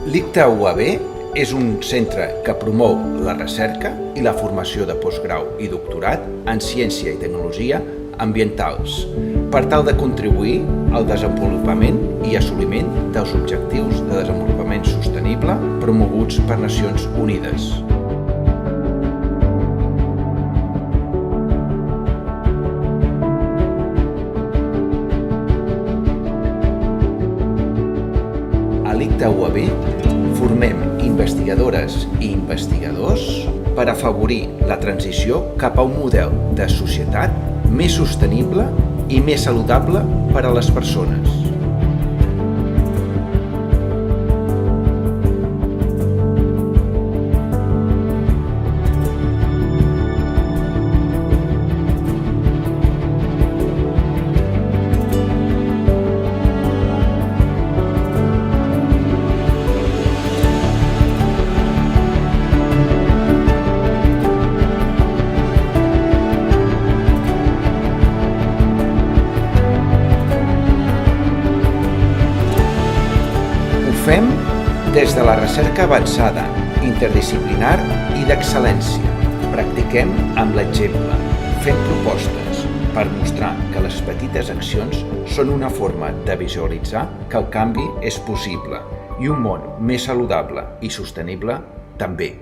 L'ICTA UAB és un centre que promou la recerca i la formació de postgrau i doctorat en ciència i tecnologia ambientals per tal de contribuir al desenvolupament i assoliment dels objectius de desenvolupament sostenible promoguts per Nacions Unides. A l'ICTA UAB formem investigadores i investigadors per afavorir la transició cap a un model de societat més sostenible i més saludable per a les persones. Ho fem des de la recerca avançada, interdisciplinar i d'excel·lència. Practiquem amb l'exemple, fent propostes per mostrar que les petites accions són una forma de visualitzar que el canvi és possible i un món més saludable i sostenible també.